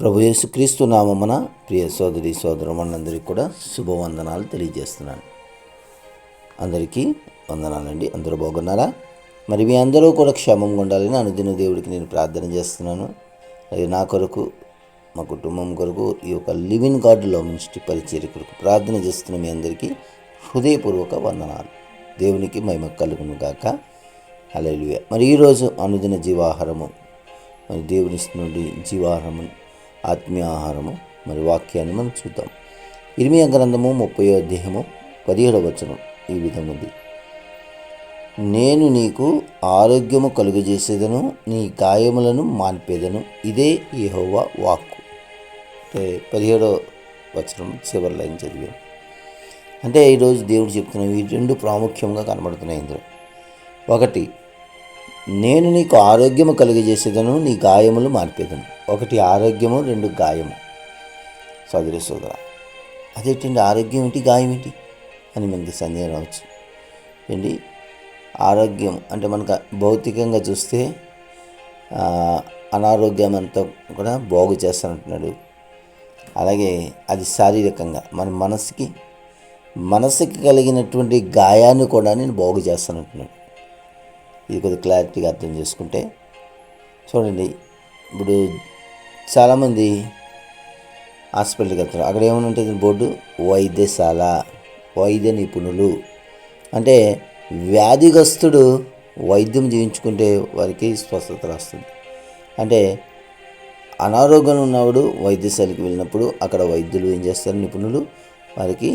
ప్రభు యేసుక్రీస్తు నామమున ప్రియ సోదరి సోదరులందరికీ కూడా శుభవందనాలు తెలియజేస్తున్నాను. అందరికీ వందనాలండి. అందరూ బాగున్నారా? మరి మీ అందరూ కూడా క్షేమంగా ఉండాలని అనుదిన దేవుడికి నేను ప్రార్థన చేస్తున్నాను. అది నా కొరకు, మా కుటుంబం కొరకు, ఈ యొక్క లివింగ్ గాడ్లో మినిస్ట్రీ పరిచర్య కొరకు ప్రార్థన చేస్తున్న మీ అందరికీ హృదయపూర్వక వందనాలు. దేవునికి మహిమ కలుగును గాక. హల్లెలూయా. మరి ఈరోజు అనుదిన జీవాహారము, మరి దేవుని నుండి జీవాహారము, ఆత్మీయ ఆహారము, మరి వాక్యాన్ని మనం చూద్దాం. ఇర్మియా గ్రంథము 30వ అధ్యాయము 17వ వచనం ఈ విధంగా ఉంది: నేను నీకు ఆరోగ్యము కలుగజేసేదను, నీ గాయములను మాన్పేదను, ఇదే యెహోవా వాక్కు. అంటే 17వ వచనం చివరి లైన్ చదివాం. అంటే ఈరోజు దేవుడు చెప్తున్నవి రెండు ప్రాముఖ్యంగా కనబడుతున్నాయి ఇందులో. ఒకటి, నేను నీకు ఆరోగ్యము కలుగజేసేదను, నీ గాయములు మాన్పేదను. ఒకటి ఆరోగ్యము, రెండు గాయము. సోదరి సోదర, అదేంటండి ఆరోగ్యం ఏంటి, గాయం ఏంటి అని మనకి సందేహం రావచ్చు ఏంటి. ఆరోగ్యం అంటే మనకు భౌతికంగా చూస్తే అనారోగ్యం అంతా కూడా బాగు చేస్తానంటున్నాడు. అలాగే అది శారీరకంగా మన మనసుకి కలిగినటువంటి గాయాన్ని కూడా నేను బాగు చేస్తానంటున్నాడు. ఇది కొద్దిగా క్లారిటీగా అర్థం చేసుకుంటే చూడండి. ఇప్పుడు చాలామంది హాస్పిటల్కి వెళ్తారు. అక్కడ ఏమైనా ఉంటుంది బోర్డు, వైద్యశాల, వైద్య నిపుణులు. అంటే వ్యాధిగ్రస్తుడు వైద్యం చేయించుకుంటే వారికి స్వస్థత వస్తుంది. అంటే అనారోగ్యం ఉన్నవాడు వైద్యశాలకు వెళ్ళినప్పుడు అక్కడ వైద్యులు ఏం చేస్తారు, నిపుణులు వారికి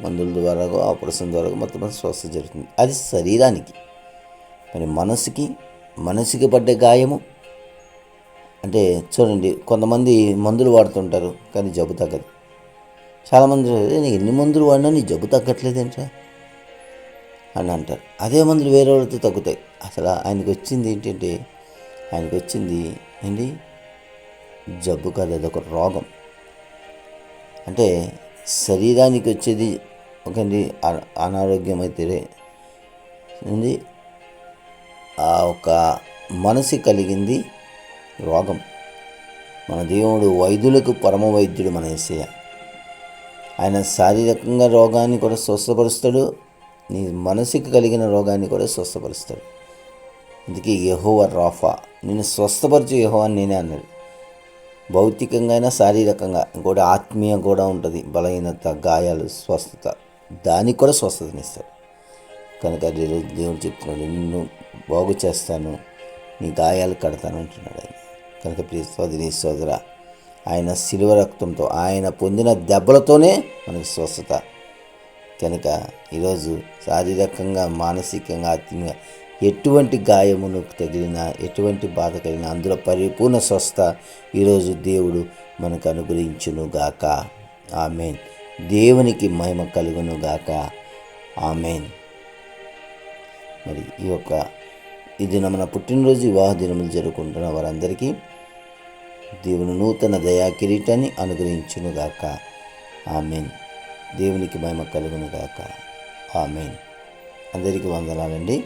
మందుల ద్వారా, ఆపరేషన్ ద్వారా మొత్తం స్వస్థత జరుగుతుంది. అది శరీరానికి. మరి మనసుకి పడ్డ గాయము అంటే చూడండి, కొంతమంది మందులు వాడుతుంటారు కానీ జబ్బు తగ్గదు. చాలామంది నేను ఎన్ని మందులు వాడినా నీ జబ్బు తగ్గట్లేదేంట్రా అని అంటారు. అదే మందులు వేరే వాళ్ళతో తగ్గుతాయి. అసలు ఆయనకు వచ్చింది ఏంటి, జబ్బు కాదు, అదొక రోగం. అంటే శరీరానికి వచ్చేది ఒకండి అనారోగ్యం అయితే ఏంది, ఆ ఒక మనసు కలిగింది రోగం. మన దేవుడు వైద్యులకు పరమ వైద్యుడు మన యేసయ్య. ఆయన శారీరకంగా రోగాన్ని కూడా స్వస్థపరుస్తాడు, నీ మనసుకి కలిగిన రోగాన్ని కూడా స్వస్థపరుస్తాడు. అందుకే యెహోవా రాఫా, నేను స్వస్థపరచు యెహోవా అని నేనే అన్నాడు. భౌతికంగా అయినా శారీరకంగా, ఇంకోటి ఆత్మీయ కూడా ఉంటుంది. బలహీనత, గాయాలు, స్వస్థత, దానికి కూడా స్వస్థతనిస్తాడు. కనుక దేవుడు చెప్తున్నాడు, నిన్ను బాగు చేస్తాను, నీ గాయాలు కడతాను అంటున్నాడు ఆయన. కనుక ప్రియ సోదరి సోదర, ఆయన శిలువ రక్తంతో, ఆయన పొందిన దెబ్బలతోనే మనకు స్వస్థత. కనుక ఈరోజు శారీరకంగా, మానసికంగా, ఆత్మీయంగా ఎటువంటి గాయమును తగిలినా, ఎటువంటి బాధ కలిగినా అందులో పరిపూర్ణ స్వస్థత ఈరోజు దేవుడు మనకు అనుగ్రహించును గాక. ఆమేన్. దేవునికి మహిమ కలుగును గాక. ఆమేన్. మరి ఈ దినం మన పుట్టినరోజు, వివాహ దినములు జరుపుకుంటున్న వారందరికీ దేవుని నూతన దయా కిరీటాన్ని అనుగ్రహించును గాక. ఆమేన్. దేవునికి మహిమ కలుగును గాక. ఆమేన్. అందరికీ వందనాలండి.